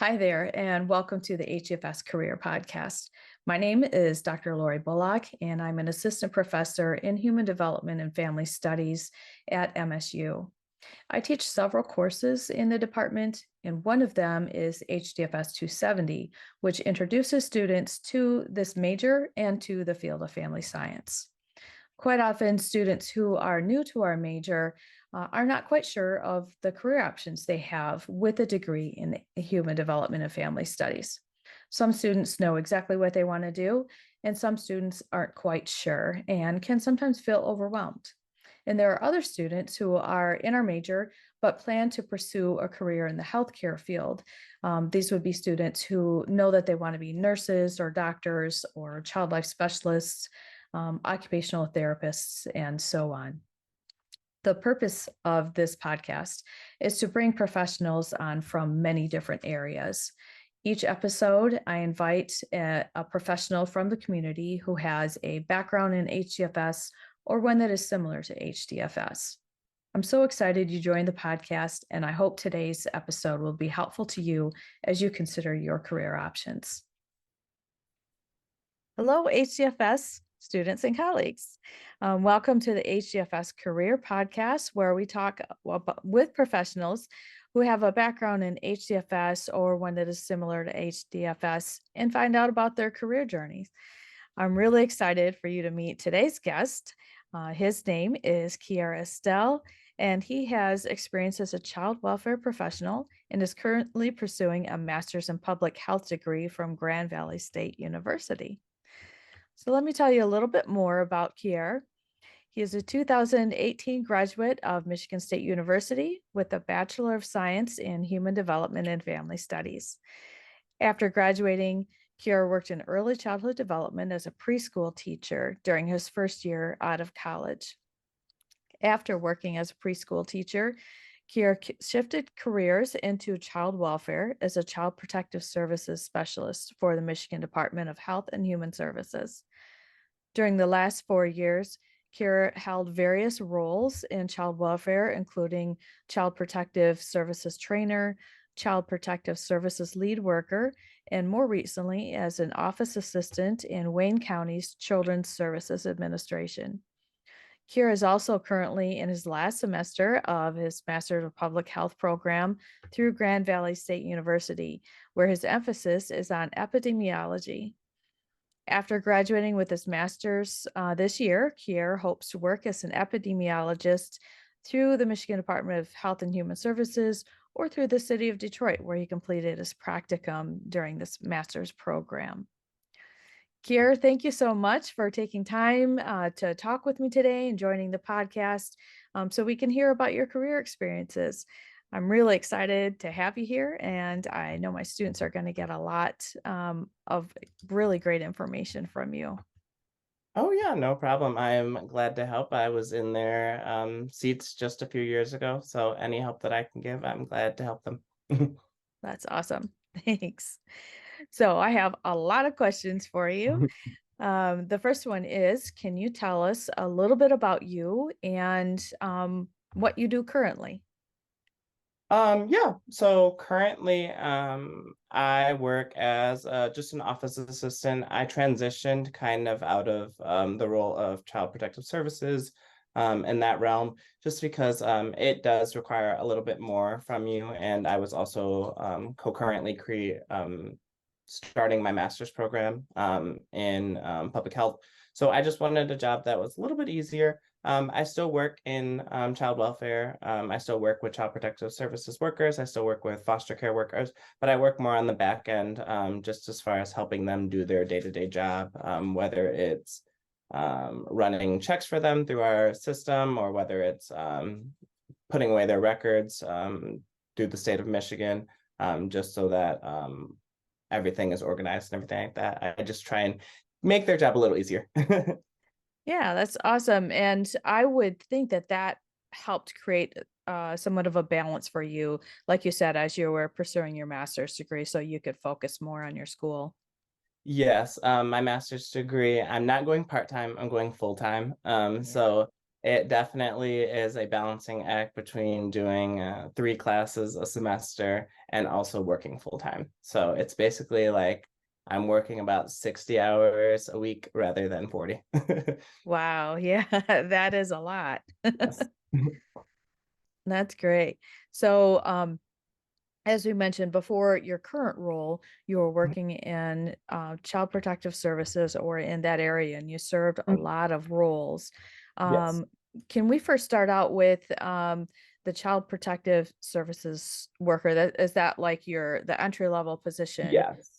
Hi there, and welcome to the HFS Career Podcast. My name is Dr. Lori Bullock, and I'm an assistant professor in Human Development and Family Studies at MSU. I teach several courses in the department, and one of them is HDFS 270, which introduces students to this major and to the field of family science. Quite often, students who are new to our major are not quite sure of the career options they have with a degree in human development and family studies. Some students know exactly what they want to do, and some students aren't quite sure and can sometimes feel overwhelmed. And there are other students who are in our major but plan to pursue a career in the healthcare field. These would be students who know that they want to be nurses or doctors or child life specialists, occupational therapists, and so on. The purpose of this podcast is to bring professionals on from many different areas. Each episode, I invite a professional from the community who has a background in HDFS or one that is similar to HDFS. I'm so excited you joined the podcast, and I hope today's episode will be helpful to you as you consider your career options. Hello, HDFS students and colleagues. Welcome to the HDFS Career Podcast, where we talk with professionals who have a background in HDFS or one that is similar to HDFS and find out about their career journeys. I'm really excited for you to meet today's guest. His name is Keire Estelle, and he has experience as a child welfare professional and is currently pursuing a master's in public health degree from Grand Valley State University. So let me tell you a little bit more about Keire. He is a 2018 graduate of Michigan State University with a Bachelor of Science in Human Development and Family Studies. After graduating, Keire worked in early childhood development as a preschool teacher during his first year out of college. After working as a preschool teacher, Keire shifted careers into child welfare as a child protective services specialist for the Michigan Department of Health and Human Services. During the last 4 years, Keire held various roles in child welfare, including child protective services trainer, child protective services lead worker, and more recently as an office assistant in Wayne County's Children's Services Administration. Keire is also currently in his last semester of his Master's of Public Health program through Grand Valley State University, where his emphasis is on epidemiology. After graduating with his master's this year, Keire hopes to work as an epidemiologist through the Michigan Department of Health and Human Services or through the city of Detroit, where he completed his practicum during this master's program. Keire, thank you so much for taking time to talk with me today and joining the podcast so we can hear about your career experiences. I'm really excited to have you here, and I know my students are going to get a lot of really great information from you. Oh yeah, no problem. I am glad to help. I was in their seats just a few years ago, so any help that I can give, I'm glad to help them. That's awesome. Thanks. So I have a lot of questions for you. The first one is, can you tell us a little bit about you and what you do currently? Yeah, so currently I work as just an office assistant. I transitioned kind of out of the role of child protective services in that realm, just because it does require a little bit more from you. And I was also concurrently starting my master's program in public health. So I just wanted a job that was a little bit easier. I still work in child welfare. I still work with child protective services workers. I still work with foster care workers, but I work more on the back end, just as far as helping them do their day-to-day job, whether it's running checks for them through our system or whether it's putting away their records through the state of Michigan, just so that everything is organized and everything like that. I just try and make their job a little easier. Yeah, that's awesome. And I would think that that helped create somewhat of a balance for you, like you said, as you were pursuing your master's degree, so you could focus more on your school. Yes, my master's degree, I'm not going part-time, I'm going full-time. Yeah. So It definitely is a balancing act between doing 3 classes a semester and also working full time. So it's basically like I'm working about 60 hours a week rather than 40. Wow, yeah, that is a lot. Yes. That's great. So, as we mentioned before, your current role, you were working in child protective services or in that area, and you served a lot of roles. Yes. Um, can we first start out with the child protective services worker? That is that like the entry level position? Yes.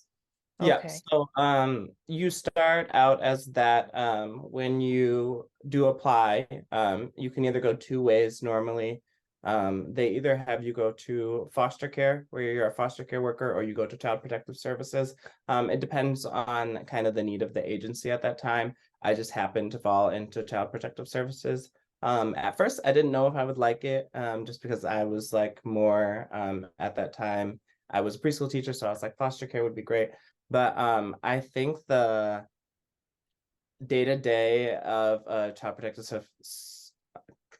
Yeah, Okay. so you start out as that when you do apply, you can either go 2 ways normally. They either have you go to foster care where you're a foster care worker or you go to child protective services. It depends on kind of the need of the agency at that time. I just happened to fall into child protective services. At first I didn't know if I would like it, just because I was like more at that time. I was a preschool teacher, so I was like foster care would be great. But I think the day-to-day of a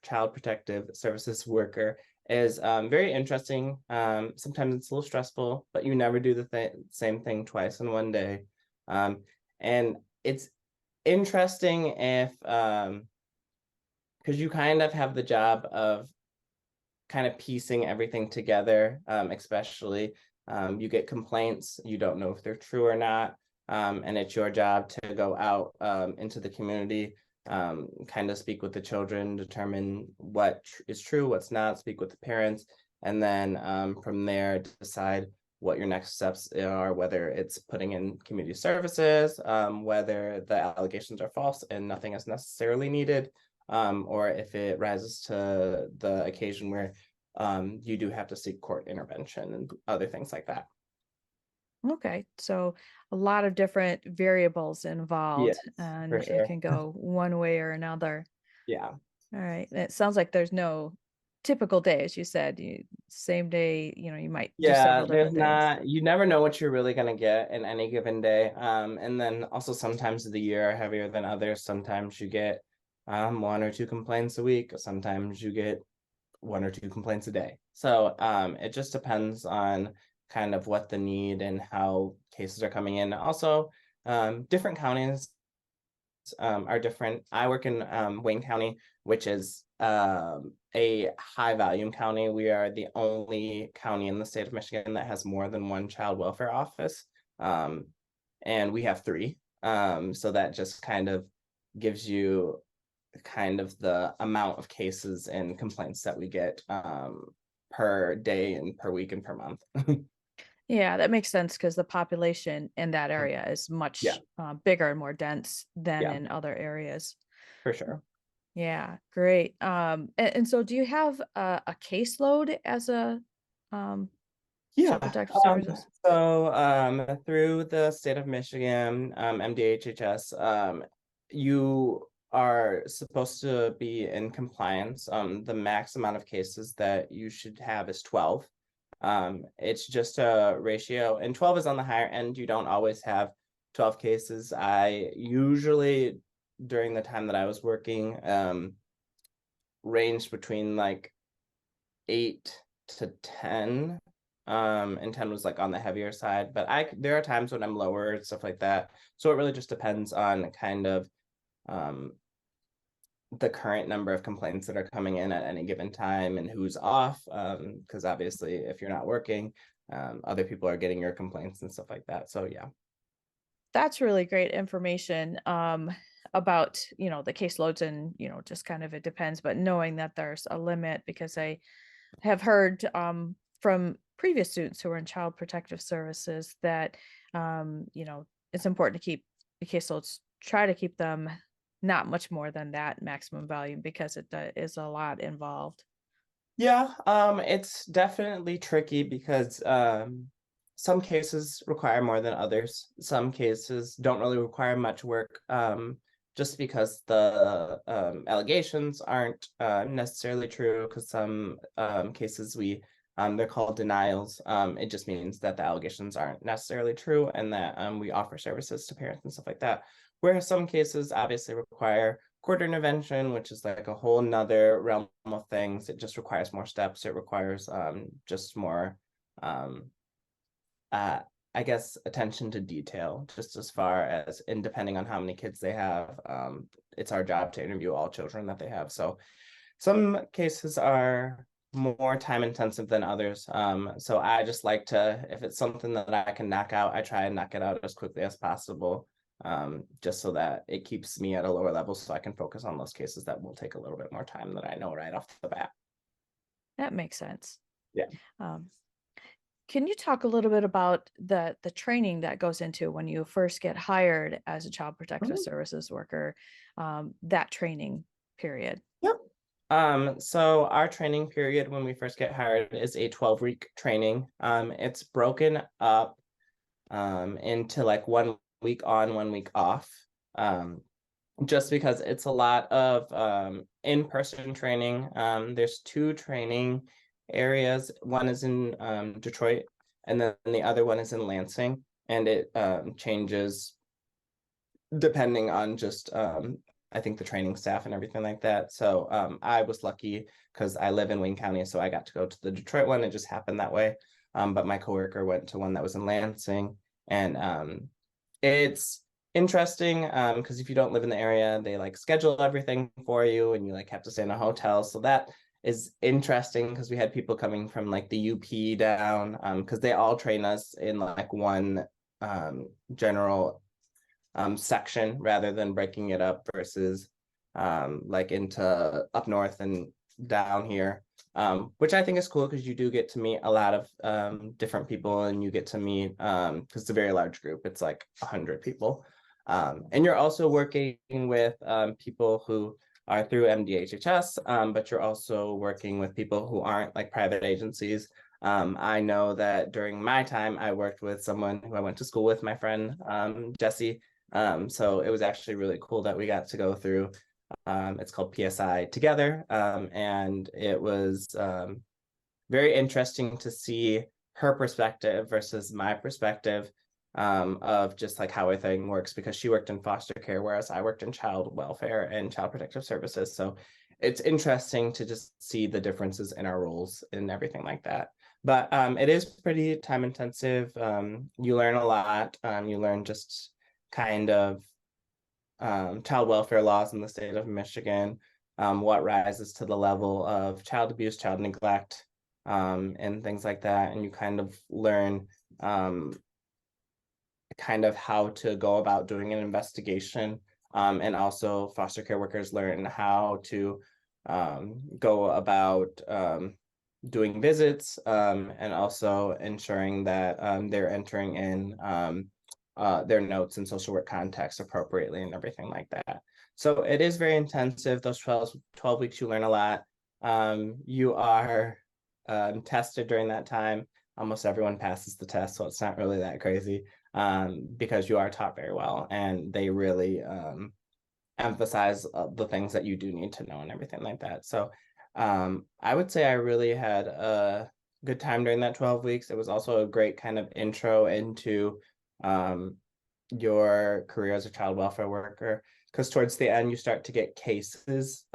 child protective services worker is very interesting. Sometimes it's a little stressful, but you never do the same thing twice in one day. And it's interesting if because you kind of have the job of kind of piecing everything together, especially you get complaints, you don't know if they're true or not. And it's your job to go out into the community, kind of speak with the children, determine what is true, what's not, speak with the parents, and then from there decide what your next steps are, whether it's putting in community services, whether the allegations are false and nothing is necessarily needed, or if it rises to the occasion where you do have to seek court intervention and other things like that. Okay. So a lot of different variables involved, Yes, and for it sure. can go one way or another. Yeah. All right. It sounds like there's no typical day, as you said. Same day, you might do Yeah, several there's different things. not, you never know what you're really going to get in any given day. And then also sometimes of the year are heavier than others. Sometimes you get 1 or 2 complaints a week. Sometimes you get 1 or 2 complaints a day. So it just depends on kind of what the need and how cases are coming in. Also, different counties are different. I work in Wayne County, which is a high volume county. We are the only county in the state of Michigan that has more than one child welfare office. Um, and we have 3. So that just kind of gives you kind of the amount of cases and complaints that we get per day and per week and per month. Yeah, that makes sense because the population in that area is Yeah, much bigger and more dense than yeah, in other areas. for sure. Yeah, great. And so do you have a caseload as a um, child Yeah. protective services? So through the state of Michigan, MDHHS, you are supposed to be in compliance. The max amount of cases that you should have is 12. It's just a ratio, and 12 is on the higher end. You don't always have 12 cases. I usually, during the time that I was working, ranged between like 8 to 10. And 10 was like on the heavier side, but there are times when I'm lower and stuff like that. So it really just depends on kind of um the current number of complaints that are coming in at any given time and who's off. Because obviously if you're not working, other people are getting your complaints and stuff like that. So yeah. That's really great information about, the caseloads and, just kind of it depends, but knowing that there's a limit because I have heard from previous students who are in child protective services that, it's important to keep the caseloads, try to keep them not much more than that maximum volume because it is a lot involved. Yeah, it's definitely tricky because some cases require more than others. Some cases don't really require much work, just because the allegations aren't necessarily true. Because some cases they're called denials. It just means that the allegations aren't necessarily true, and that we offer services to parents and stuff like that. Whereas some cases obviously require court intervention, which is like a whole nother realm of things. It just requires more steps. It requires just more um, uh, I guess attention to detail, just as far as, and depending on how many kids they have, it's our job to interview all children that they have. So some cases are more time intensive than others. So I just like to, if it's something that I can knock out, I try and knock it out as quickly as possible, just so that it keeps me at a lower level so I can focus on those cases that will take a little bit more time that I know right off the bat. That makes sense. Yeah. Um, can you talk a little bit about the training that goes into when you first get hired as a child protective Mhm. services worker, that training period? Yep. So our training period when we first get hired is a 12-week training. It's broken up into like 1 week on, 1 week off. Um, just because it's a lot of in-person training. There's two training areas. One is in Detroit, and then the other one is in Lansing, and it changes depending on just I think the training staff and everything like that. So I was lucky because I live in Wayne County, so I got to go to the Detroit one. It just happened that way. But my coworker went to one that was in Lansing, and it's interesting because if you don't live in the area, they like schedule everything for you, and you like have to stay in a hotel. So that is interesting because we had people coming from like the UP down because they all train us in like one general section rather than breaking it up versus like into up north and down here, which I think is cool because you do get to meet a lot of different people and you get to meet because it's a very large group. It's like 100 people. And you're also working with people who are through MDHHS, but you're also working with people who aren't like private agencies. I know that during my time, I worked with someone who I went to school with, my friend Jesse, so it was actually really cool that we got to go through. It's called PSI together, and it was very interesting to see her perspective versus my perspective of just like how everything works because she worked in foster care, whereas I worked in child welfare and child protective services. So it's interesting to just see the differences in our roles and everything like that. But it is pretty time intensive. You learn a lot. You learn just kind of child welfare laws in the state of Michigan, what rises to the level of child abuse, child neglect, and things like that. And you kind of learn kind of how to go about doing an investigation. And also foster care workers learn how to go about doing visits and also ensuring that they're entering in their notes and social work context appropriately and everything like that. So it is very intensive. Those 12 weeks, you learn a lot. You are tested during that time. Almost everyone passes the test, so it's not really that crazy because you are taught very well and they really emphasize the things that you do need to know and everything like that. So I would say I really had a good time during that 12 weeks. It was also a great kind of intro into um, your career as a child welfare worker because towards the end you start to get cases,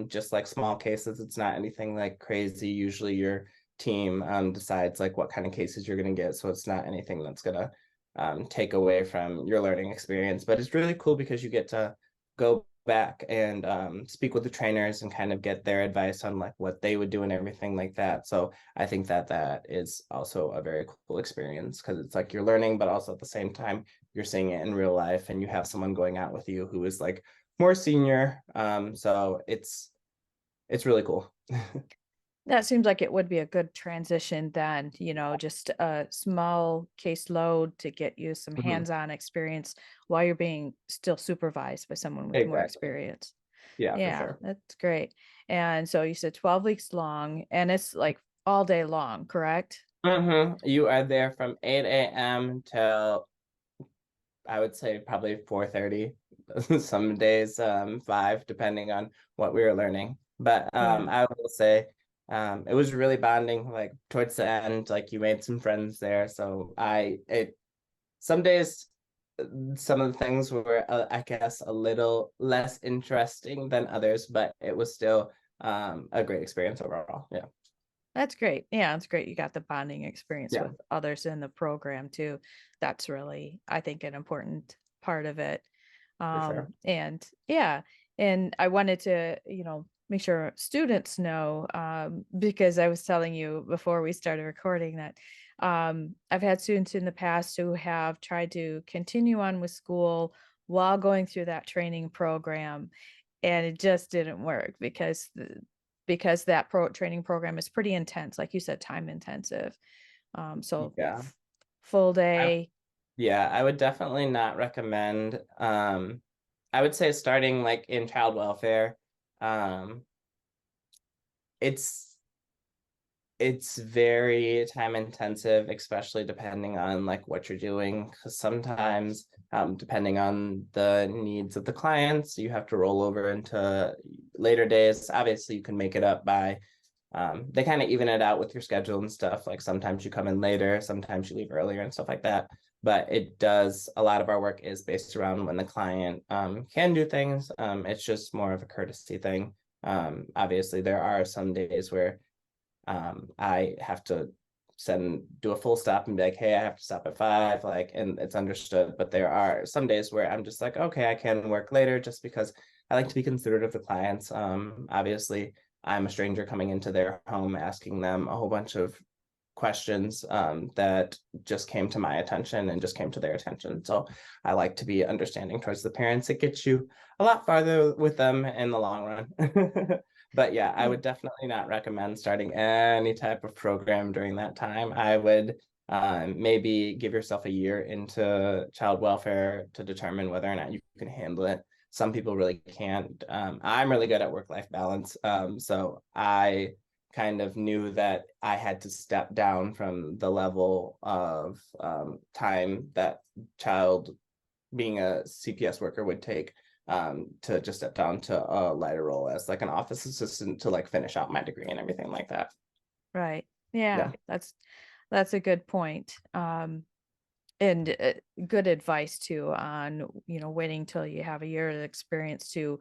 just like small cases. It's not anything like crazy. Usually your team decides like what kind of cases you're going to get, so it's not anything that's going to take away from your learning experience. But it's really cool because you get to go back and speak with the trainers and kind of get their advice on like what they would do and everything like that. So I think that that is also a very cool experience because it's like you're learning, but also at the same time you're seeing it in real life and you have someone going out with you who is like more senior. So it's really cool. That seems like it would be a good transition then, just a small caseload to get you some Mhm. hands-on experience while you're being still supervised by someone with more Exactly. experience. Yeah, for Yeah, sure. that's great. And so you said 12 weeks long and it's like all day long, correct? You are there from 8 a.m. till I would say probably 4:30. Some days 5, depending on what we were learning. But Yeah. I will say it was really bonding. Like towards the end, like you made some friends there. So I it some days some of the things were, I guess, a little less interesting than others, but it was still a great experience overall. Yeah. That's great. Yeah, it's great. You got the bonding experience Yeah, with others in the program too. That's really, I think, an important part of it. for sure. And yeah, and I wanted to, make sure students know, because I was telling you before we started recording that I've had students in the past who have tried to continue on with school while going through that training program, and it just didn't work because that training program is pretty intense, like you said, time intensive. So Yeah. full I, day. yeah, I would definitely not recommend. I would say starting like in child welfare. Um, it's it's very time intensive, especially depending on like what you're doing. Because sometimes, depending on the needs of the clients, you have to roll over into later days. Obviously, you can make it up by they kind of even it out with your schedule and stuff. Like sometimes you come in later, sometimes you leave earlier and stuff like that. But it does, a lot of our work is based around when the client can do things. It's just more of a courtesy thing. Obviously, there are some days where I have to do a full stop and be like, hey, I have to stop at 5, like, and it's understood. But there are some days where I'm just like, okay, I can work later just because I like to be considerate of the clients. Obviously, I'm a stranger coming into their home, asking them a whole bunch of questions that just came to my attention and just came to their attention. So I like to be understanding towards the parents. It gets you a lot farther with them in the long run. But yeah, I Yeah. would definitely not recommend starting any type of program during that time. I would maybe give yourself a year into child welfare to determine whether or not you can handle it. Some people really can't. I'm really good at work-life balance. So I kind of knew that I had to step down from the level of time that child being a CPS worker would take to just step down to a lighter role as like an office assistant to like finish out my degree and everything like that. Right. Yeah, Yeah. that's a good point. And good advice too on, waiting till you have a year of experience to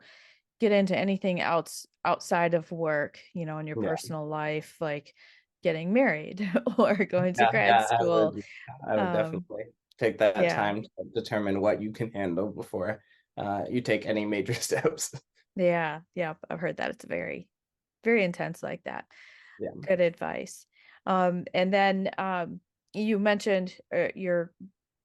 get into anything else outside of work, in your Yeah. personal life, like getting married or going to Yeah. grad Yeah. school. I would Um, definitely take that yeah, time to determine what you can handle before you take any major steps. yeah, I've heard that it's very, very intense like that. Yeah. Good advice. And then you mentioned your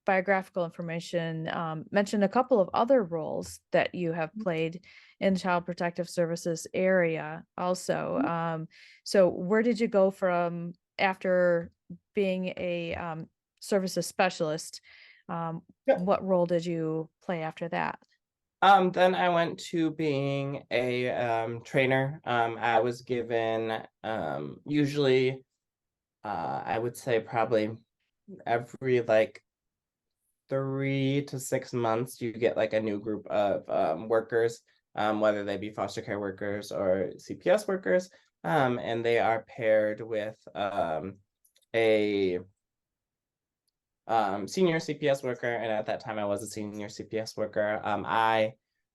biographical information, mentioned a couple of other roles that you have played in the Child Protective Services area also. So where did you go from after being a services specialist? Yeah. What role did you play after that? Then I went to being a trainer. I was given usually I would say probably every like 3 to 6 months you get like a new group of workers, whether they be foster care workers or CPS workers, and they are paired with a senior CPS worker, and at that time I was a senior CPS worker.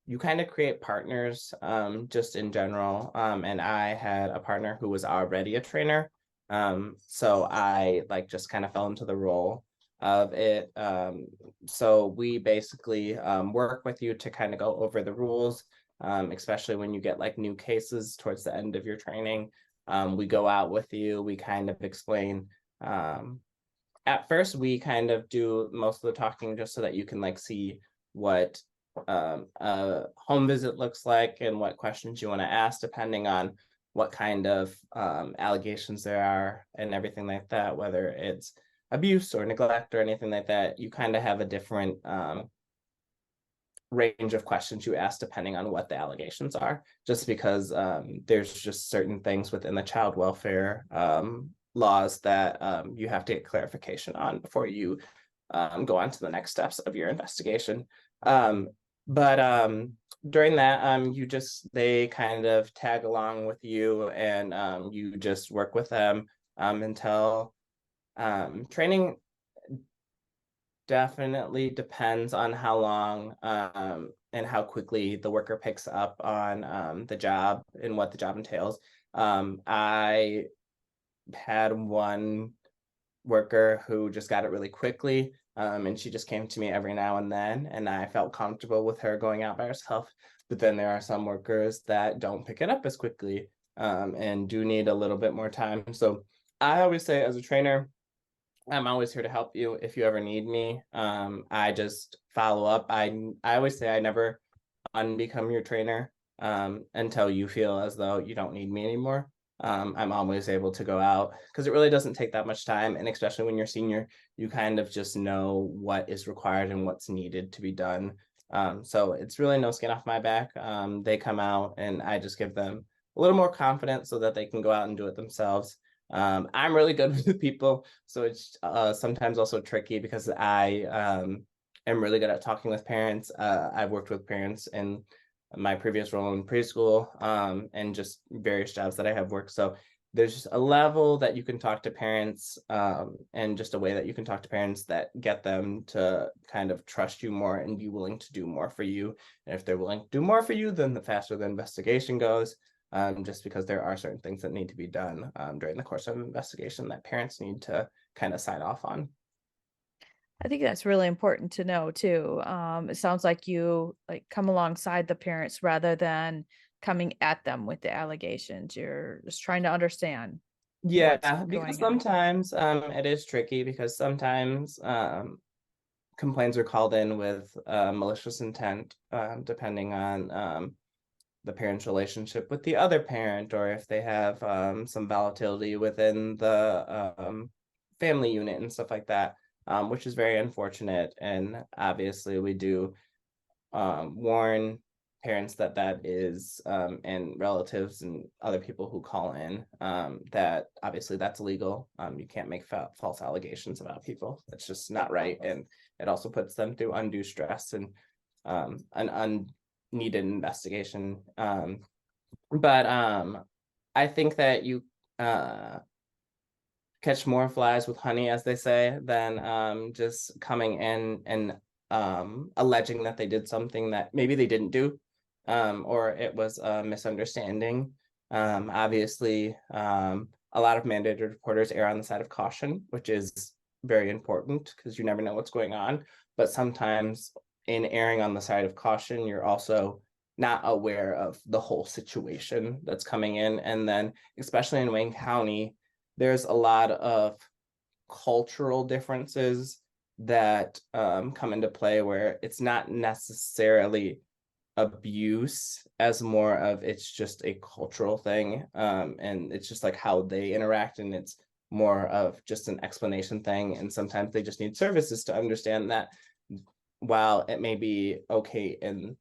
You kind of create partners just in general, and I had a partner who was already a trainer, so I like just kind of fell into the role of it. So we basically work with you to kind of go over the rules, especially when you get like new cases towards the end of your training. We go out with you, we kind of explain. At first we kind of do most of the talking just so that you can like see what a home visit looks like and what questions you want to ask depending on what kind of allegations there are and everything like that, whether it's abuse or neglect or anything like that. You kind of have a different range of questions you ask depending on what the allegations are, just because there's just certain things within the child welfare laws that you have to get clarification on before you go on to the next steps of your investigation. But during that, they kind of tag along with you and you just work with them until training definitely depends on how long and how quickly the worker picks up on the job and what the job entails. I had one worker who just got it really quickly. And she just came to me every now and then, and I felt comfortable with her going out by herself. But then there are some workers that don't pick it up as quickly and do need a little bit more time. So I always say, as a trainer, I'm always here to help you if you ever need me. I just follow up. I always say I never unbecome your trainer until you feel as though you don't need me anymore. I'm always able to go out because it really doesn't take that much time. And especially when you're senior, you kind of just know what is required and what's needed to be done. So it's really no skin off my back. They come out and I just give them a little more confidence so that they can go out and do it themselves. I'm really good with people, so it's sometimes also tricky because I am really good at talking with parents. I've worked with parents in my previous role in preschool and just various jobs that I have worked. So there's just a level that you can talk to parents and just a way that you can talk to parents that get them to kind of trust you more and be willing to do more for you. And if they're willing to do more for you, then the faster the investigation goes. Just because there are certain things that need to be done during the course of an investigation that parents need to kind of sign off on. I think that's really important to know too. It sounds like you like come alongside the parents rather than coming at them with the allegations. You're just trying to understand what's Yeah, because going on. sometimes it is tricky because sometimes complaints are called in with malicious intent, depending on the parent's relationship with the other parent, or if they have some volatility within the family unit and stuff like that, which is very unfortunate. And obviously, we do warn parents that that is and relatives and other people who call in that obviously that's illegal. You can't make false allegations about people. That's just not right, and it also puts them through undue stress and an unneeded investigation. But I think that you catch more flies with honey, as they say, than just coming in and alleging that they did something that maybe they didn't do, or it was a misunderstanding. Obviously, a lot of mandated reporters err on the side of caution, which is very important because you never know what's going on. But sometimes, in erring on the side of caution, you're also not aware of the whole situation that's coming in. And then, especially in Wayne County, there's a lot of cultural differences that come into play where it's not necessarily abuse as more of it's just a cultural thing and it's just like how they interact, and it's more of just an explanation thing, and sometimes they just need services to understand that while it may be okay in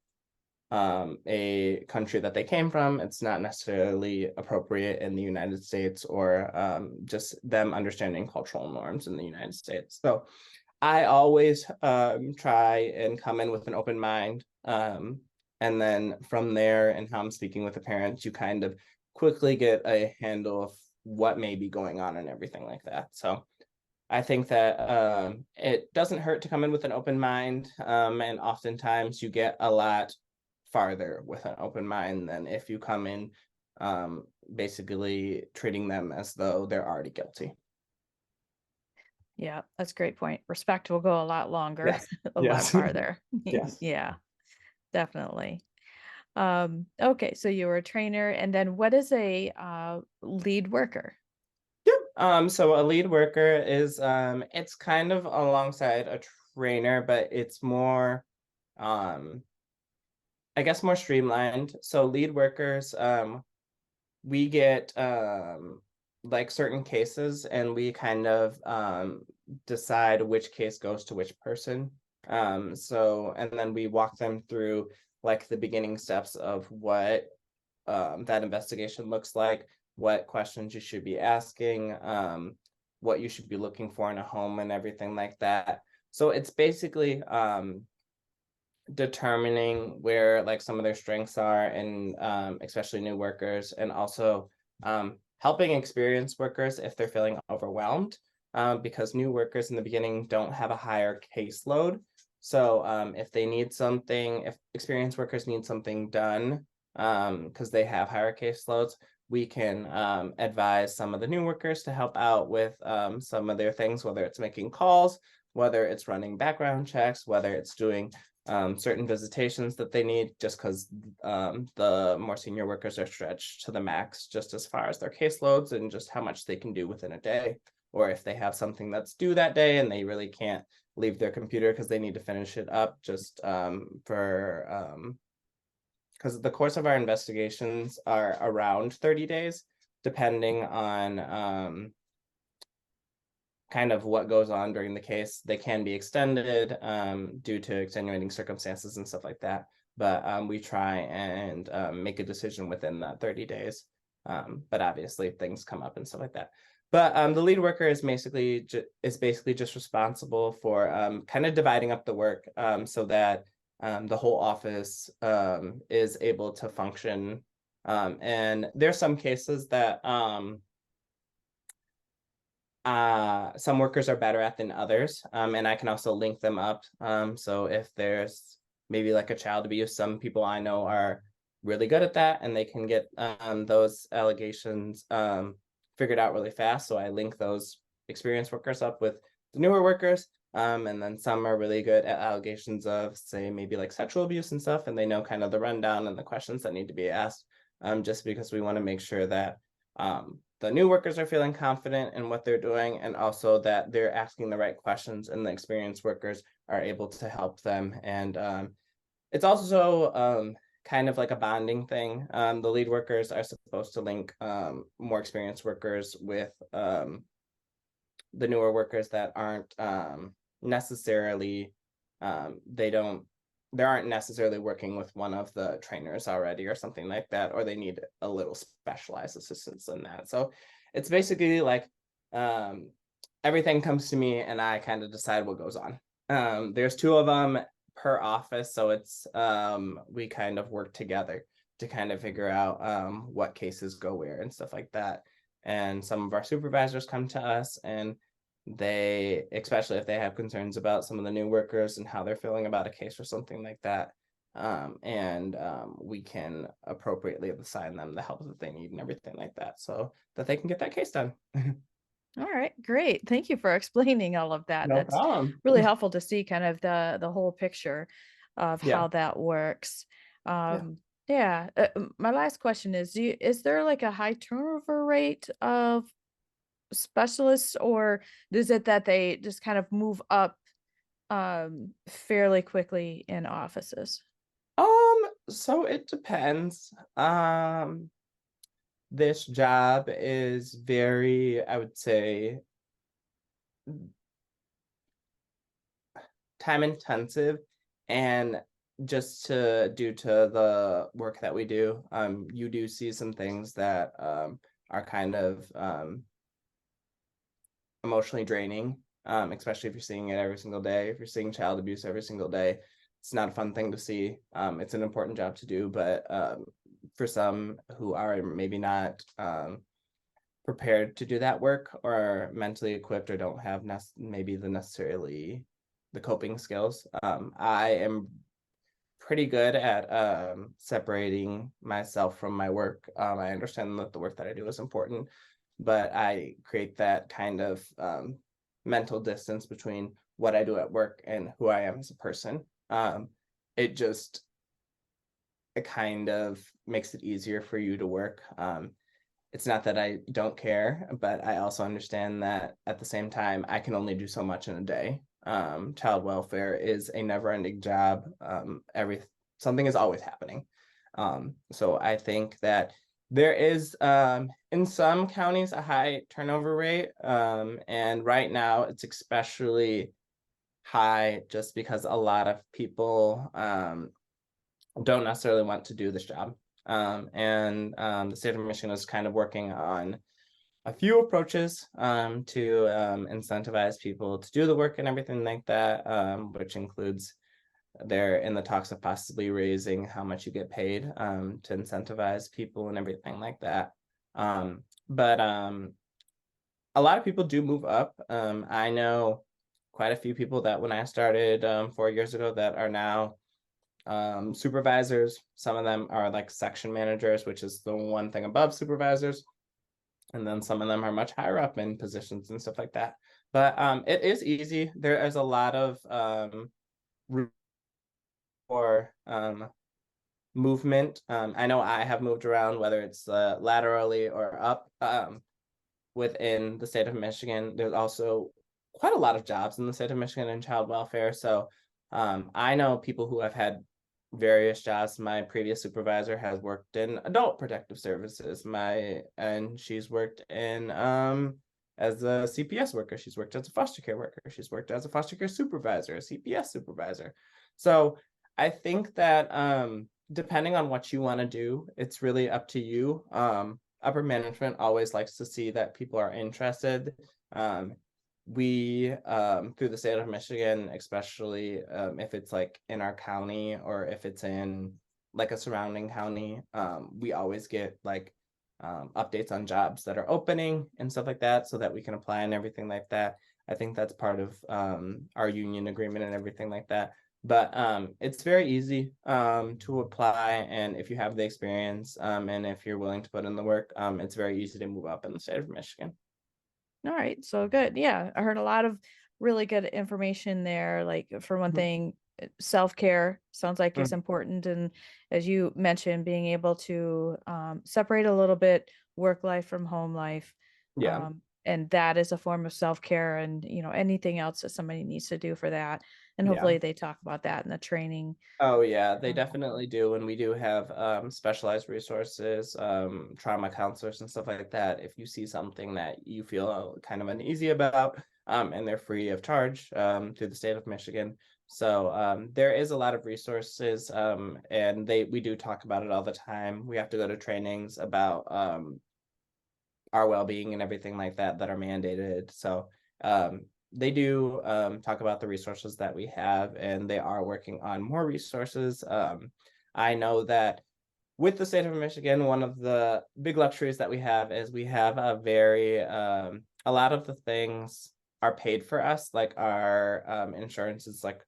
a country that they came from, it's not necessarily appropriate in the United States, or just them understanding cultural norms in the United States. So I always try and come in with an open mind. And then from there, and how I'm speaking with the parents, you kind of quickly get a handle of what may be going on and everything like that. So I think that it doesn't hurt to come in with an open mind. And oftentimes you get a lot farther with an open mind than if you come in basically treating them as though they're already guilty. Yeah, that's a great point. Respect will go a lot longer, Yes. a lot Yes. farther. Yes. Yeah, definitely. Okay, so you were a trainer, and then what is a lead worker? Yep. So a lead worker is it's kind of alongside a trainer, but it's more um I guess more streamlined. So lead workers, we get like certain cases and we kind of decide which case goes to which person. So and then we walk them through like the beginning steps of what that investigation looks like, what questions you should be asking, what you should be looking for in a home and everything like that. So it's basically determining where like some of their strengths are, and especially new workers, and also helping experienced workers if they're feeling overwhelmed. because new workers in the beginning don't have a higher caseload. So if they need something, if experienced workers need something done, because they have higher caseloads, we can advise some of the new workers to help out with some of their things, whether it's making calls, whether it's running background checks, whether it's doing certain visitations that they need, just because the more senior workers are stretched to the max, just as far as their caseloads and just how much they can do within a day. Or if they have something that's due that day and they really can't leave their computer because they need to finish it up, just for because the course of our investigations are around 30 days, depending on kind of what goes on during the case. They can be extended due to extenuating circumstances and stuff like that. But we try and make a decision within that 30 days. But obviously things come up and stuff like that. But the lead worker is basically just responsible for kind of dividing up the work so that the whole office is able to function. And there's some cases that some workers are better at than others, and I can also link them up. So if there's maybe like a child abuse, some people I know are really good at that, and they can get those allegations figured out really fast. So I link those experienced workers up with the newer workers, and then some are really good at allegations of, say, maybe like sexual abuse and stuff, and they know kind of the rundown and the questions that need to be asked, just because we want to make sure that the new workers are feeling confident in what they're doing, and also that they're asking the right questions and the experienced workers are able to help them. And it's also kind of like a bonding thing. The lead workers are supposed to link more experienced workers with the newer workers that aren't necessarily they aren't necessarily working with one of the trainers already or something like that, or they need a little specialized assistance in that. So it's basically like everything comes to me and I kind of decide what goes on. There's two of them per office, so it's we kind of work together to kind of figure out what cases go where and stuff like that. And some of our supervisors come to us, and they, especially if they have concerns about some of the new workers and how they're feeling about a case or something like that, and we can appropriately assign them the help that they need and everything like that, so that they can get that case done. All right, great. Thank you for explaining all of that. No That's problem. really helpful to see kind of the whole picture of Yeah, how that works. yeah. Yeah. My last question is, is there like a high turnover rate of specialists, or is it that they just kind of move up fairly quickly in offices? So it depends. This job is very, I would say, time intensive, and just to due to the work that we do, you do see some things that are kind of emotionally draining, especially if you're seeing it every single day. If you're seeing child abuse every single day, it's not a fun thing to see. It's an important job to do, but for some who are maybe not prepared to do that work, or mentally equipped, or don't have maybe necessarily the coping skills, I am pretty good at separating myself from my work. I understand that the work that I do is important, but I create that kind of mental distance between what I do at work and who I am as a person. It just it kind of makes it easier for you to work. It's not that I don't care, but I also understand that at the same time, I can only do so much in a day. Child welfare is a never-ending job. Something is always happening. So I think that there is in some counties a high turnover rate, and right now it's especially high just because a lot of people don't necessarily want to do this job. And the state of Michigan is kind of working on a few approaches to incentivize people to do the work and everything like that, which includes they're in the talks of possibly raising how much you get paid to incentivize people and everything like that. But a lot of people do move up. I know quite a few people that when I started 4 years ago that are now supervisors. Some of them are like section managers, which is the one thing above supervisors. And then some of them are much higher up in positions and stuff like that. But it is easy. There is a lot of room for movement. I know I have moved around, whether it's laterally or up within the state of Michigan. There's also quite a lot of jobs in the state of Michigan in child welfare. So I know people who have had various jobs. My previous supervisor has worked in adult protective services. And she's worked in as a CPS worker. She's worked as a foster care worker. She's worked as a foster care supervisor, a CPS supervisor. So I think that depending on what you want to do, it's really up to you. Upper management always likes to see that people are interested. We through the state of Michigan, especially if it's like in our county or if it's in like a surrounding county, we always get like updates on jobs that are opening and stuff like that so that we can apply and everything like that. I think that's part of our union agreement and everything like that. But it's very easy to apply, and if you have the experience and if you're willing to put in the work, it's very easy to move up in the state of Michigan. All right, so good. Yeah, I heard a lot of really good information there. Like for one Mhm. thing, self-care sounds like is Mhm. important. And as you mentioned, being able to separate a little bit work life from home life. Yeah. And that is a form of self-care and, anything else that somebody needs to do for that. And Yeah. hopefully they talk about that in the training. Oh yeah, they Um, definitely do. And we do have specialized resources, trauma counselors and stuff like that. If you see something that you feel kind of uneasy about, and they're free of charge through the state of Michigan. So there is a lot of resources, and we do talk about it all the time. We have to go to trainings about our well-being and everything like that that are mandated. So they do talk about the resources that we have, and they are working on more resources. I know that with the state of Michigan, one of the big luxuries that we have is we have a lot of the things are paid for us. Like our insurance is like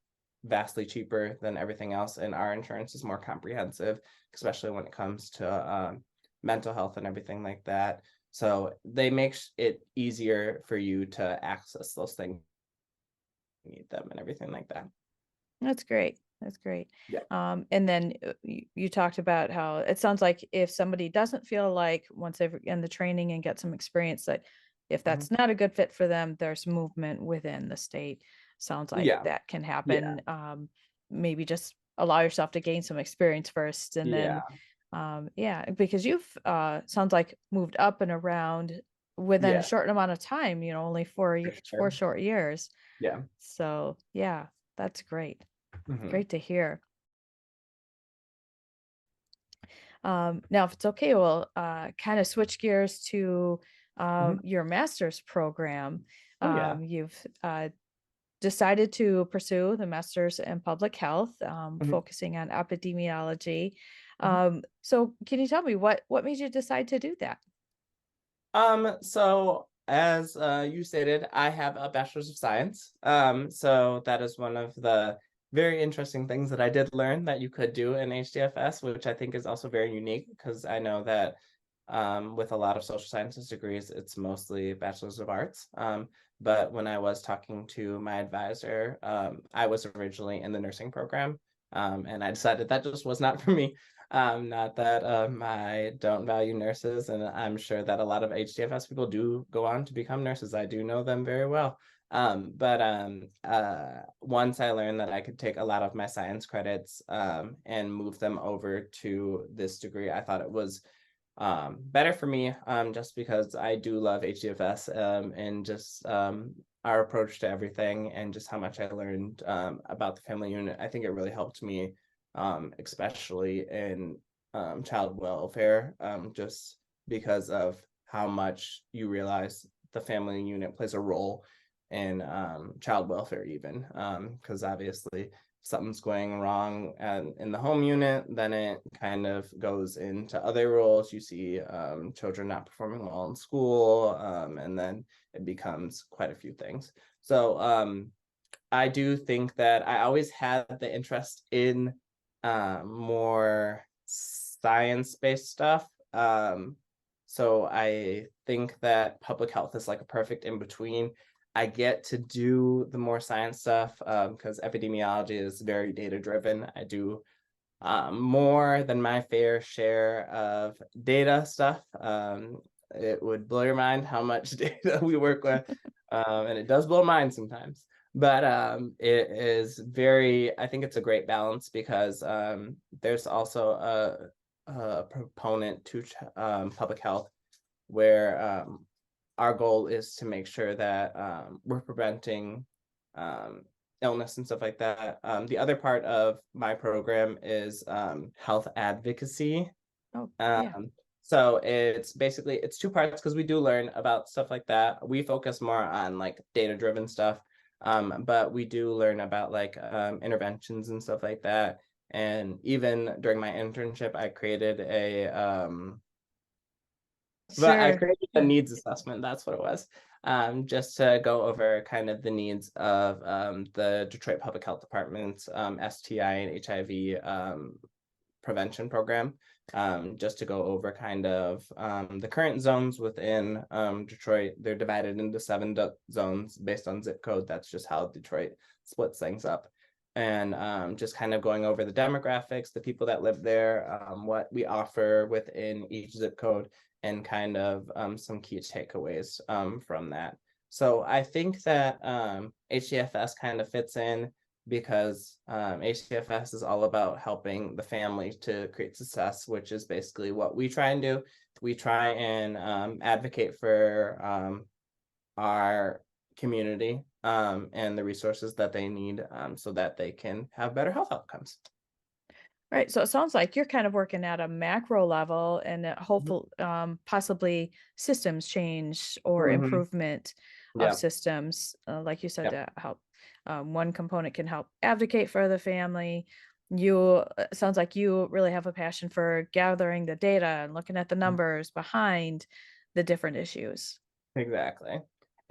vastly cheaper than everything else, and our insurance is more comprehensive, especially when it comes to mental health and everything like that. So they make it easier for you to access those things, need them, and everything like that. That's great. That's great. Yeah. And then you talked about how it sounds like if somebody doesn't feel like once they've in the training and get some experience that if Mhm. that's not a good fit for them, there's movement within the state. Sounds like Yeah. that can Yeah. happen. Maybe just allow yourself to gain some experience first and Yeah. then yeah, because you've sounds like moved up and around within a Yeah. short amount of time, only For four sure. short years. Yeah. So yeah, that's great. Hmm. Great to hear. Now, if it's okay, we'll kind of switch gears to Hmm. your master's program. Oh yeah. You've decided to pursue the master's in public health, Hmm. focusing on epidemiology. Hmm. So, can you tell me what made you decide to do that? So as you stated, I have a Bachelor's of Science. So that is one of the very interesting things that I did learn that you could do in HDFS, which I think is also very unique because I know that with a lot of social sciences degrees, it's mostly Bachelor's of Arts. But when I was talking to my advisor, I was originally in the nursing program, and I decided that just was not for me. Not that I don't value nurses, and I'm sure that a lot of HDFS people do go on to become nurses. I do know them very well. But once I learned that I could take a lot of my science credits and move them over to this degree, I thought it was better for me just because I do love HDFS and just our approach to everything and just how much I learned about the family unit. I think it really helped me, especially in child welfare, just because of how much you realize the family unit plays a role in child welfare even because obviously something's going wrong in the home unit, then it kind of goes into other roles. You see children not performing well in school, and then it becomes quite a few things. So I do think that I always had the interest in more science-based stuff. So I think that public health is like a perfect in between. I get to do the more science stuff because epidemiology is very data driven. I do more than my fair share of data stuff. It would blow your mind how much data we work with, and it does blow mine sometimes. But it is very, I think it's a great balance because there's also a proponent to public health where our goal is to make sure that we're preventing illness and stuff like that. The other part of my program is health advocacy. Oh, yeah. So it's two parts because we do learn about stuff like that. We focus more on like data driven stuff, but we do learn about like interventions and stuff like that. And even during my internship, I created I Sure. created a needs assessment. That's what it was. Just to go over kind of the needs of the Detroit Public Health Department's STI and HIV prevention program. Just to go over kind of the current zones within Detroit. They're divided into 7 zones based on zip code. That's just how Detroit splits things up. And just kind of going over the demographics, the people that live there, what we offer within each zip code, and kind of some key takeaways from that. So I think that HDFS kind of fits in because HDFS is all about helping the family to create success, which is basically what we try and do. We try and advocate for our community and the resources that they need so that they can have better health outcomes. Right. So it sounds like you're kind of working at a macro level and hopeful, possibly systems change or Mm-hmm. improvement of Yeah. systems. Like you said, Yeah. to help one component can help advocate for the family. You sounds like you really have a passion for gathering the data and looking at the numbers behind the different issues. Exactly.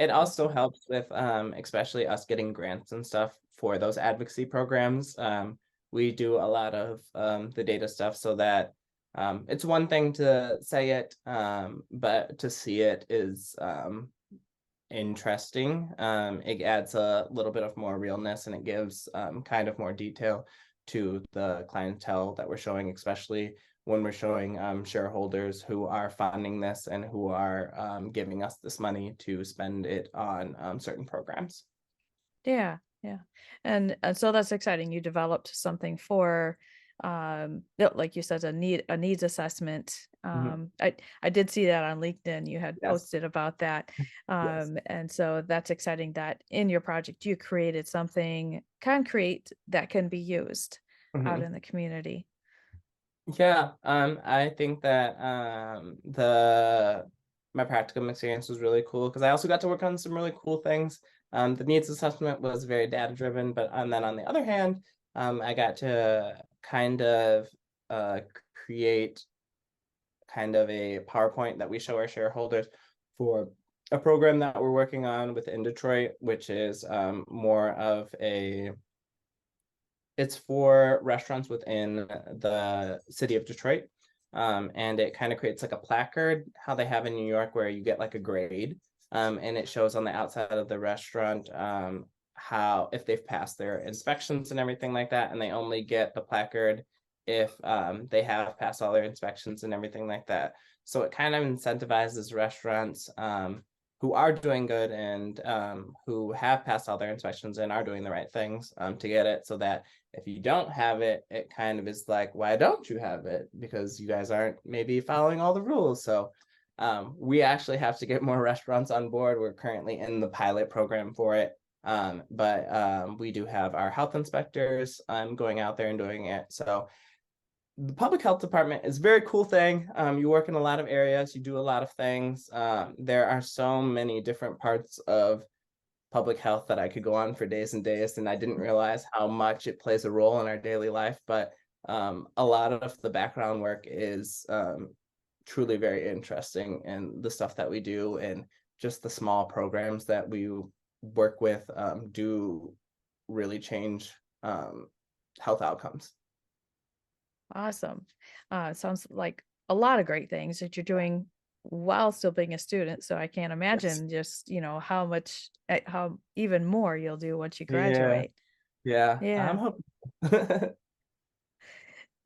It also Awesome. helps with especially us getting grants and stuff for those advocacy programs. We do a lot of the data stuff so that it's one thing to say it, but to see it is interesting. It adds a little bit of more realness and it gives kind of more detail to the clientele that we're showing, especially when we're showing shareholders who are funding this and who are giving us this money to spend it on certain programs. Yeah, yeah. And so that's exciting. You developed something for like you said, a needs assessment. Mhm. I did see that on LinkedIn. You had Yes, posted about that. yes. And so that's exciting that in your project you created something concrete that can be used out Mhm. in the community. Yeah, I think that the my practicum experience was really cool because I also got to work on some really cool things. The needs assessment was very data driven, but and then on the other hand, I got to kind of uh, create kind of a PowerPoint that we show our shareholders for a program that we're working on within Detroit, which is more of a it's for restaurants within the city of Detroit. And it kind of creates like a placard, how they have in New York, where you get like a grade. And it shows on the outside of the restaurant how if they've passed their inspections and everything like that. And they only get the placard if they have passed all their inspections and everything like that. So it kind of incentivizes restaurants who are doing good and who have passed all their inspections and are doing the right things to get it so that if you don't have it, it kind of is like, why don't you have it? Because you guys aren't maybe following all the rules. So we actually have to get more restaurants on board. We're currently in the pilot program for it. But we do have our health inspectors going out there and doing it. So the public health department is a very cool thing. You work in a lot of areas, you do a lot of things. There are so many different parts of public health that I could go on for days and days, and I didn't realize how much it plays a role in our daily life. But a lot of the background work is truly very interesting, and the stuff that we do and just the small programs that we work with do really change health outcomes. Awesome. Sounds like a lot of great things that you're doing while still being a student. So I can't Yes. imagine just, how much, how even more you'll do once you Yeah. graduate. Yeah. I'm Yeah. hoping.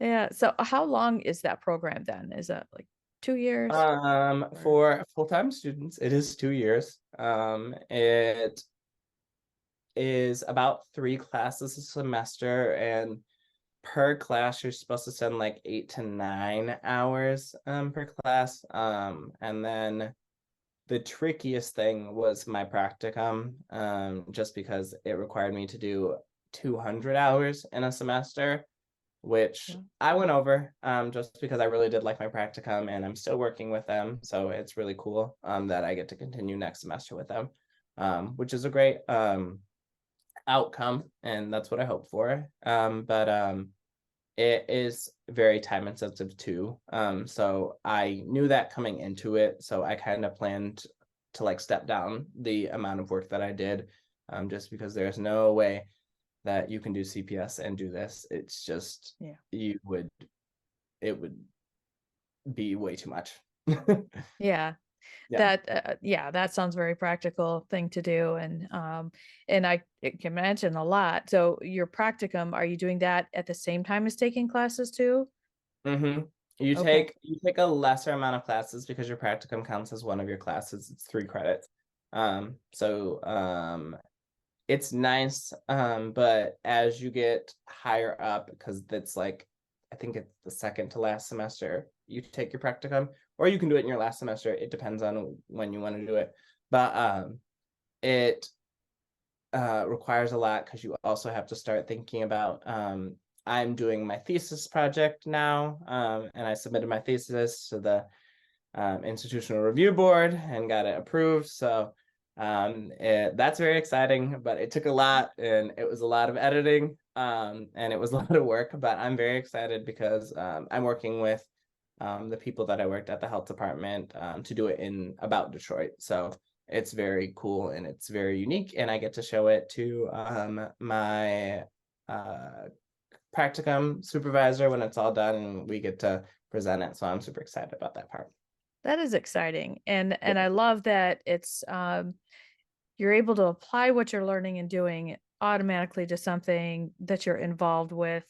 Yeah. So how long is that program then? Is that like 2 years? Or For full-time students, it is 2 years. It is about 3 classes a semester, and per class you're supposed to spend like 8 to 9 hours per class. And then the trickiest thing was my practicum, just because it required me to do 200 hours in a semester, which yeah. I went over just because I really did like my practicum, and I'm still working with them. So it's really cool that I get to continue next semester with them, which is a great outcome, and that's what I hope for. But it is very time intensive too. So I knew that coming into it. So I kind of planned to like step down the amount of work that I did, just because there's no way that you can do CPS and do this. It's just Yeah. it would be way too much. Yeah. Yeah. Yeah, that sounds very practical thing to do. And I can imagine a lot. So your practicum, are you doing that at the same time as taking classes too? Mm-hmm. You Okay. take a lesser amount of classes because your practicum counts as one of your classes. It's 3 credits. So it's nice, but as you get higher up, because that's like, I think it's the second to last semester, you take your practicum, or you can do it in your last semester. It depends on when you want to do it. But it requires a lot because you also have to start thinking about, I'm doing my thesis project now, and I submitted my thesis to the institutional review board and got it approved. So that's very exciting, but it took a lot, and it was a lot of editing, and it was a lot of work. But I'm very excited because I'm working with the people that I worked at the health department to do it in about Detroit. So it's very cool and it's very unique, and I get to show it to my uh, practicum supervisor when it's all done, and we get to present it. So I'm super excited about that part. That is exciting. And Yeah. I love that it's you're able to apply what you're learning and doing automatically to something that you're involved with.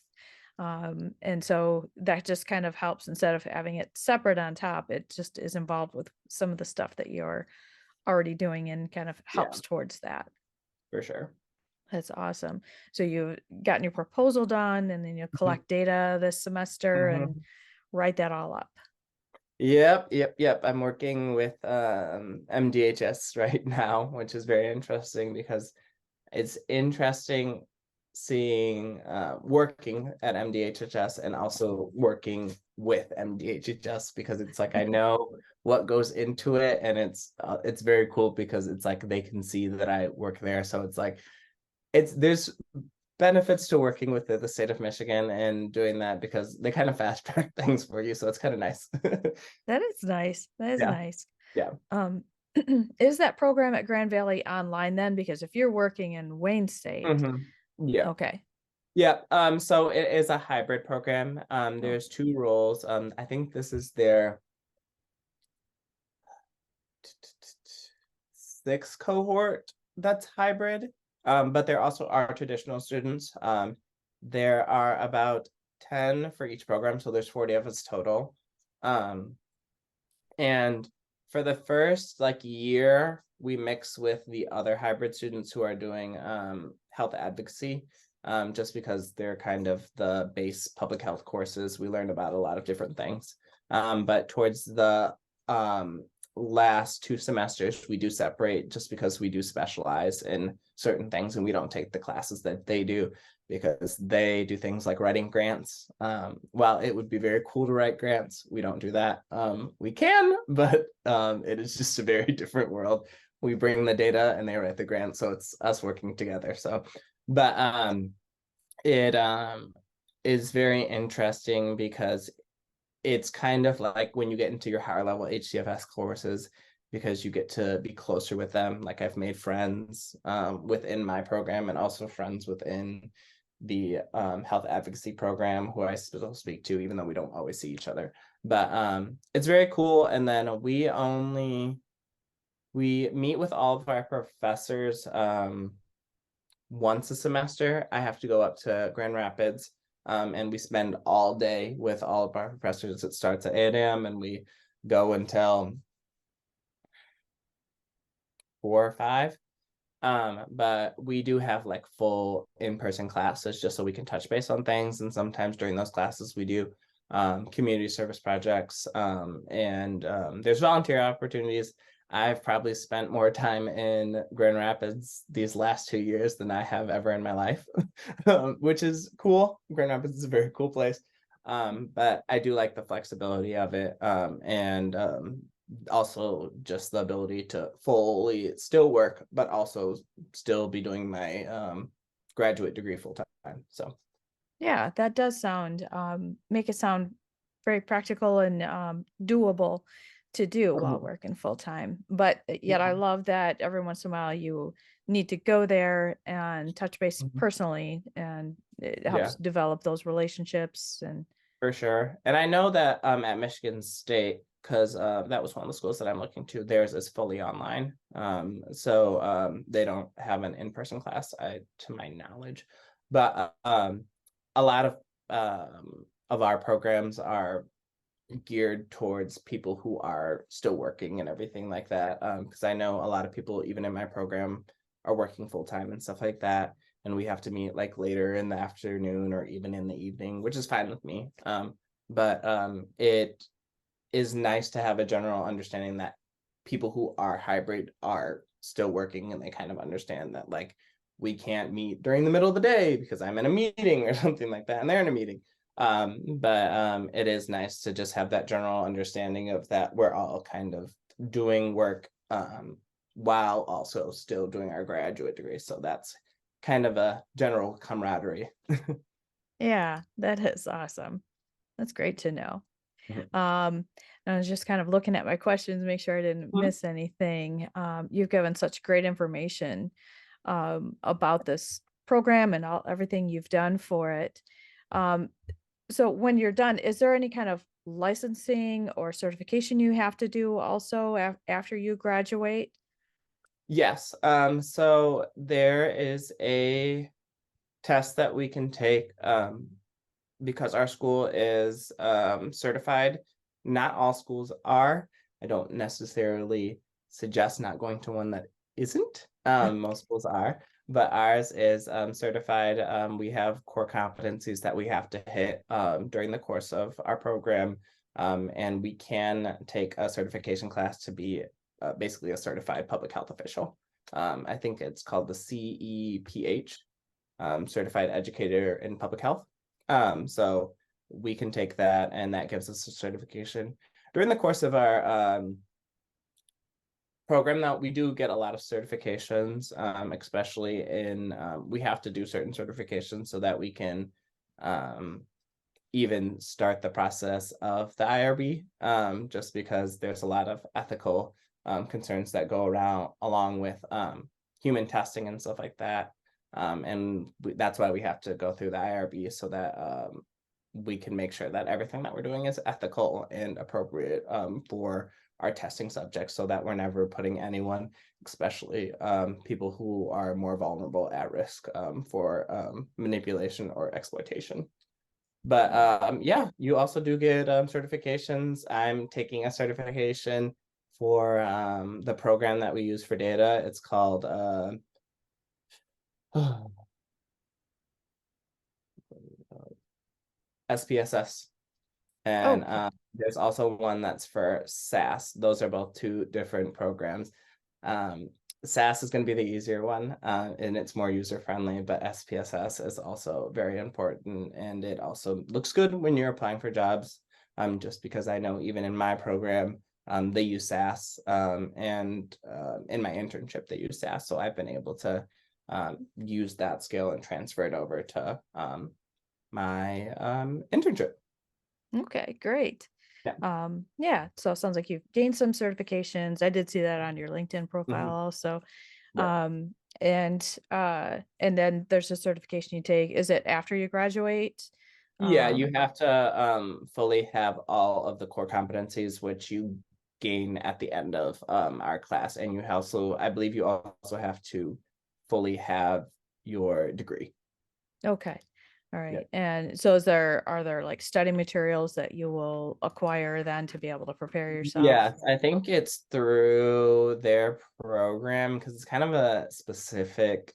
And so that just kind of helps instead of having it separate on top, it just is involved with some of the stuff that you're already doing and kind of Yeah, helps towards that. for sure. That's awesome. So you've gotten your proposal done and then you'll Mhm. collect data this semester and Mhm. write that all up. Yep. I'm working with MDHS right now, which is very interesting because it's interesting seeing working at MDHS and also working with MDHS, because it's like I know what goes into it, and it's very cool because it's like they can see that I work there. So it's like there's benefits to working with the state of Michigan and doing that because they kind of fast track things for you. So it's kind of nice. That is nice. That is Yeah. nice. Yeah. Um, is that program at Grand Valley online then? Because if you're working in Wayne State, Mhm. Yeah. okay. Yeah. So it is a hybrid program. Oh, There's 2 roles. I think this is their 6th cohort that's hybrid. But there also are traditional students. There are about 10 for each program, so there's 40 of us total. Um, And for the first like year, we mix with the other hybrid students who are doing health advocacy, just because they're kind of the base public health courses. We learn about a lot of different things. But towards the um, last 2 semesters, we do separate just because we do specialize in certain things, and we don't take the classes that they do because they do things like writing grants. While it would be very cool to write grants, we don't do that. We can, but it is just a very different world. we bring the data and they write the grant, so it's us working together. So, but it is very interesting because it's kind of like when you get into your higher level HCFS courses, because you get to be closer with them. Like I've made friends within my program and also friends within the health advocacy program who I still speak to, even though we don't always see each other. But it's very cool. And then we meet with all of our professors once a semester. I have to go up to Grand Rapids, and we spend all day with all of our professors. It starts at 8 a.m. and we go until 4 or 5. But we do have like full in-person classes just so we can touch base on things. And sometimes during those classes, we do community service projects, and there's volunteer opportunities. I've probably spent more time in Grand Rapids these last 2 years than I have ever in my life, which is cool. Grand Rapids is a very cool place. But I do like the flexibility of it, and also just the ability to fully still work, but also still be doing my graduate degree full time. So Yeah, that does sound make it sound very practical and doable to do while Mhm. working full time. But yet I love that every once in a while you need to go there and touch base Mhm. personally, and it Yeah, helps develop those relationships. And for sure. And I know that at Michigan State, because that was one of the schools that I'm looking to, theirs is fully online. So they don't have an in-person class, to my knowledge. But a lot of our programs are geared towards people who are still working and everything like that. Because I know a lot of people, even in my program, are working full time and stuff like that. And we have to meet like later in the afternoon or even in the evening, which is fine with me. But it is nice to have a general understanding that people who are hybrid are still working and they kind of understand that like we can't meet during the middle of the day because I'm in a meeting or something like that and they're in a meeting. But it is nice to just have that general understanding of that we're all kind of doing work while also still doing our graduate degree. So that's kind of a general camaraderie. yeah, that is awesome. That's great to know. Mhm. I was just kind of looking at my questions, make sure I didn't miss anything. You've given such great information about this program and everything you've done for it. Um, so when you're done, is there any kind of licensing or certification you have to do also after you graduate? Yes. So there is a test that we can take because our school is certified. Not all schools are. I don't necessarily suggest not going to one that isn't. Most schools are, but ours is certified. We have core competencies that we have to hit during the course of our program, and we can take a certification class to be basically a certified public health official. I think it's called the CEPH, certified educator in public health. So we can take that, and that gives us a certification. During the course of our program, now we do get a lot of certifications, especially in we have to do certain certifications so that we can even start the process of the IRB, just because there's a lot of ethical concerns that go around along with human testing and stuff like that. And that's why we have to go through the IRB so that we can make sure that everything that we're doing is ethical and appropriate for our testing subjects so that we're never putting anyone, especially people who are more vulnerable, at risk for manipulation or exploitation. But yeah, you also do get certifications. I'm taking a certification for the program that we use for data. It's called SPSS. And Okay. there's also one that's for SAS. Those are both two different programs. SAS is going to be the easier one, and it's more user friendly, but SPSS is also very important, and it also looks good when you're applying for jobs. Just because I know even in my program, they use SAS, and in my internship they use SAS. So I've been able to use that skill and transfer it over to my internship. Okay, great. Yeah. Yeah, so it sounds like you've gained some certifications. I did see that on your LinkedIn profile Mhm. also. Yeah. Um, and then there's a certification you take. Is it after you graduate? Yeah, you Um, have to fully have all of the core competencies, which you gain at the end of our class. And you also, I believe you also have to fully have your degree. okay. All Yeah. right. And so are there like study materials that you will acquire then to be able to prepare yourself? Yes, I think it's through their program because it's kind of a specific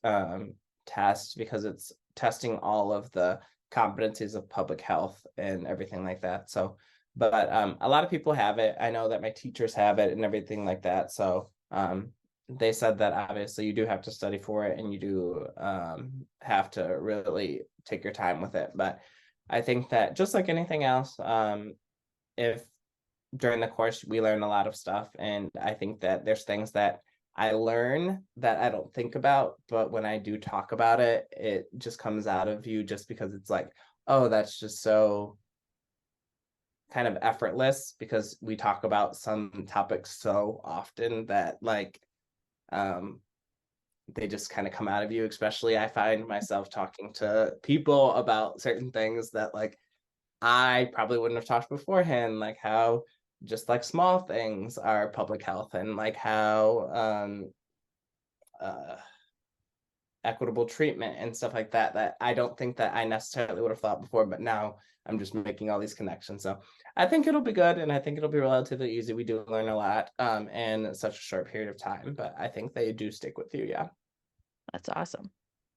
test because it's testing all of the competencies of public health and everything like that. So, but a lot of people have it. I know that my teachers have it and everything like that. So, they said that obviously you do have to study for it and you do have to really take your time with it. But I think that just like anything else, if during the course we learn a lot of stuff, and I think that there's things that I learn that I don't think about, but when I do talk about it, it just comes out of you just because it's like, oh, that's just so kind of effortless because we talk about some topics so often that like um they just kind of come out of you. Especially I find myself talking to people about certain things that like I probably wouldn't have talked beforehand, like how just like small things are public health and like how uh, equitable treatment and stuff like that, that I don't think that I necessarily would have thought before, but now I'm just making all these connections. So I think it'll be good and I think it'll be relatively easy. We do learn a lot in such a short period of time, but I think they do stick with you. Yeah. That's awesome.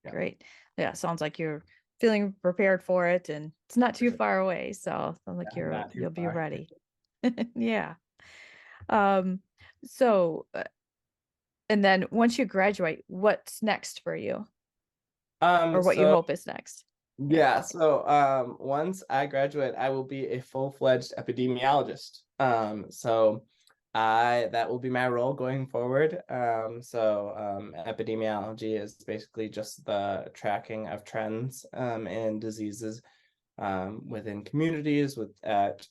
Yeah. Great. Yeah, sounds like you're feeling prepared for it and it's not For too sure. far away. So sounds like Yeah. Not too you'll be far. ready. Yeah. Um, so and then once you graduate, what's next for you or what you So hope is next? Yeah. yeah, so once I graduate, I will be a full-fledged epidemiologist. So I that will be my role going forward. Epidemiology is basically just the tracking of trends and diseases within communities with at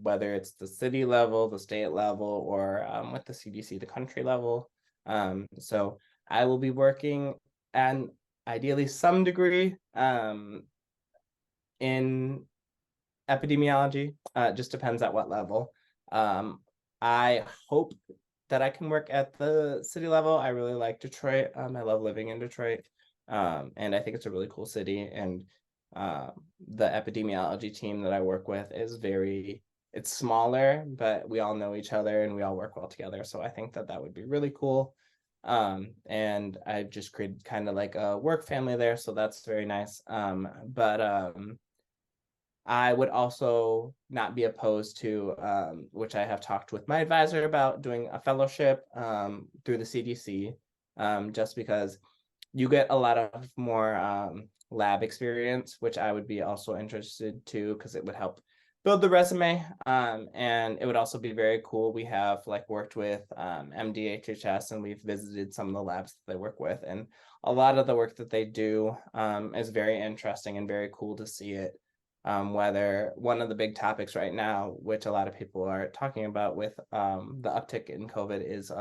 whether it's the city level, the state level, or with the CDC, the country level. So I will be working and ideally some degree in epidemiology. Just depends at what level. I hope that I can work at the city level. I really like Detroit. I love living in Detroit. And I think it's a really cool city. And the epidemiology team that I work with is it's smaller, but we all know each other and we all work well together. So I think that that would be really cool. And I've just created kind of like a work family there. So that's very nice. But I would also not be opposed to, which I have talked with my advisor about, doing a fellowship through the CDC, just because you get a lot of more lab experience, which I would be also interested to because it would help build the resume. And it would also be very cool. We have like worked with MDHHS and we've visited some of the labs that they work with. And a lot of the work that they do is very interesting and very cool to see it. Whether one of the big topics right now, which a lot of people are talking about with the uptick in COVID, is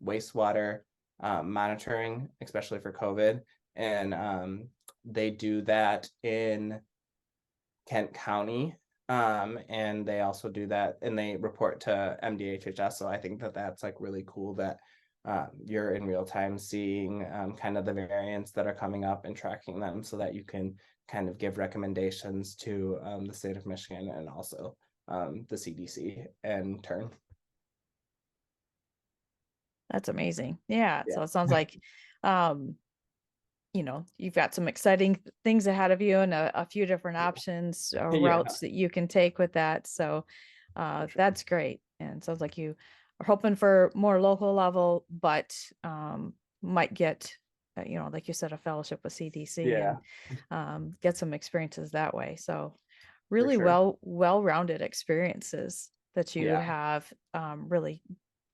wastewater monitoring, especially for COVID. And they do that in Kent County. And they also do that and they report to MDHHS. So I think that that's like really cool that you're in real time seeing kind of the variants that are coming up and tracking them so that you can kind of give recommendations to the state of Michigan and also the CDC in turn. That's amazing. Yeah. Yeah. So it sounds like um you've got some exciting things ahead of you and a few different options or Yeah. routes that you can take with that. So that's great. And it sounds like you are hoping for more local level, but might get, like you said, a fellowship with CDC and Yeah, get some experiences that way. So for really sure. well-rounded experiences. that you Yeah. have really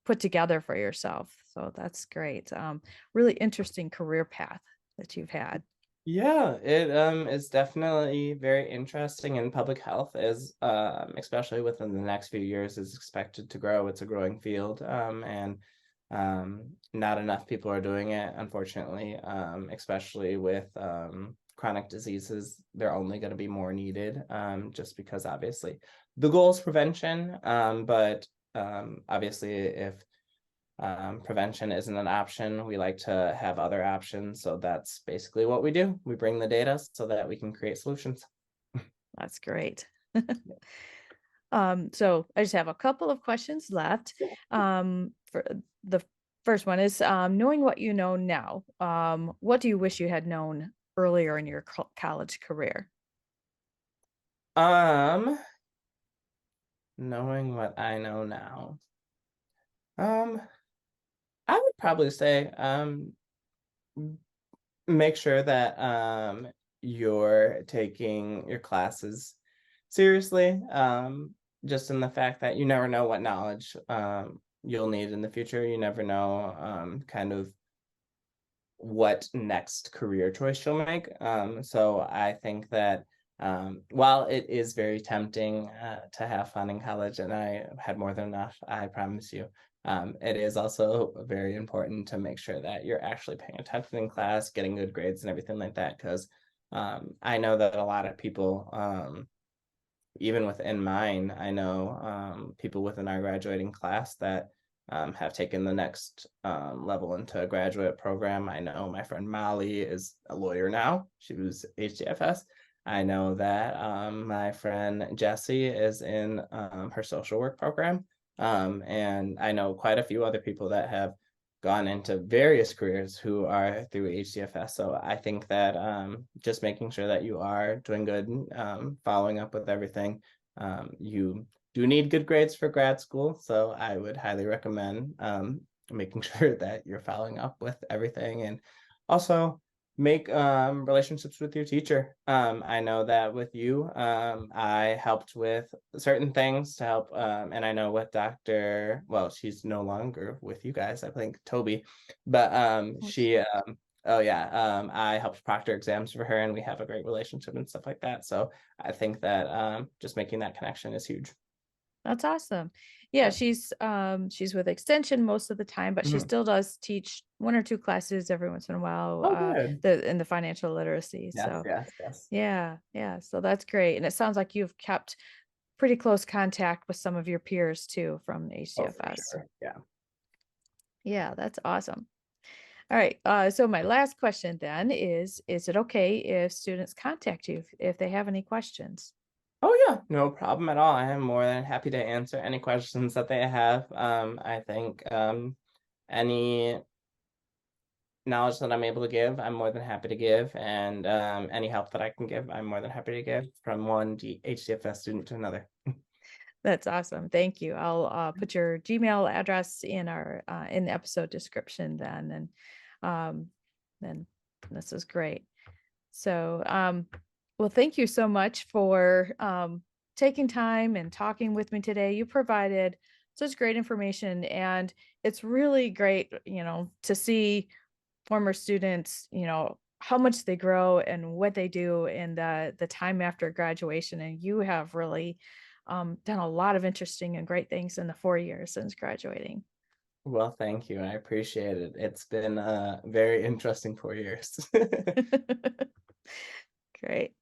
put together for yourself. So that's great. Really interesting career path that you've had. Yeah, it is definitely very interesting, and public health is especially within the next few years is expected to grow. It's a growing field, and not enough people are doing it, unfortunately, especially with chronic diseases. They're only going to be more needed, just because obviously the goal is prevention, but obviously if prevention isn't an option, we like to have other options. So that's basically what we do. We bring the data so that we can create solutions. That's great. So I just have a couple of questions left. For the first one is knowing what you know now, what do you wish you had known earlier in your college career? Um, Knowing what I know now, um, I would probably say make sure that you're taking your classes seriously. Just in the fact that you never know what knowledge you'll need in the future. You never know kind of what next career choice you'll make. So I think that while it is very tempting to have fun in college, and I had more than enough, I promise you, it is also very important to make sure that you're actually paying attention in class, getting good grades, and everything like that. Because I know that a lot of people, even within mine, I know people within our graduating class that have taken the next level into a graduate program. I know my friend Molly is a lawyer now. She was HDFS. I know that my friend Jessie is in her social work program. And I know quite a few other people that have gone into various careers who are through HDFS. So I think that just making sure that you are doing good, following up with everything. You do need good grades for grad school, so I would highly recommend making sure that you're following up with everything, and also make relationships with your teacher. I know that with you, I helped with certain things to help, and I know with Dr. Well, she's no longer with you guys, I think Toby, but she oh yeah, I helped proctor exams for her, and we have a great relationship and stuff like that. So I think that just making that connection is huge. That's awesome. Yeah, Yeah. she's with Extension most of the time, but she Mhm. still does teach one or two classes every once in a while, Oh, good. the in the financial literacy. Yes, So yes, yes. yeah, yeah. So that's great. And it sounds like you've kept pretty close contact with some of your peers too from Oh, for HDFS. sure. Yeah. Yeah, that's awesome. All right. So my last question then is it okay if students contact you if they have any questions? Oh yeah, no problem at all. I am more than happy to answer any questions that they have. I think any knowledge that I'm able to give, I'm more than happy to give, and any help that I can give, I'm more than happy to give from one HDFS student to another. That's awesome. Thank you. I'll put your Gmail address in the episode description um, then this is great. So, well, thank you so much for taking time and talking with me today. You provided such great information, and it's really great, to see former students, how much they grow and what they do in the time after graduation. And you have really done a lot of interesting and great things in the 4 years since graduating. Well, thank you. I appreciate it. It's been a very interesting 4 years. Great.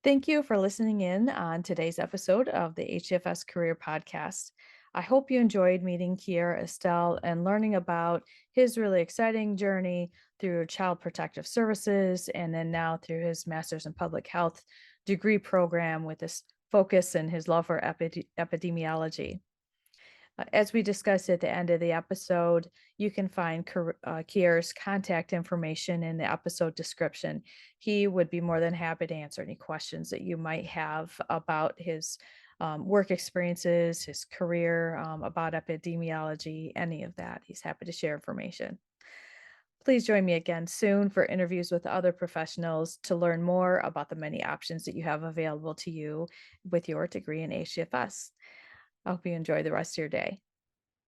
Thank you for listening in on today's episode of the HFS Career Podcast. I hope you enjoyed meeting Keire Estelle and learning about his really exciting journey through Child Protective Services and then now through his Master's in Public Health degree program with this focus and his love for epidemiology. As we discussed at the end of the episode, you can find Kier's contact information in the episode description. He would be more than happy to answer any questions that you might have about his work experiences, his career, about epidemiology, any of that. He's happy to share information. please join me again soon for interviews with other professionals to learn more about the many options that you have available to you with your degree in HCFS. I hope you enjoy the rest of your day.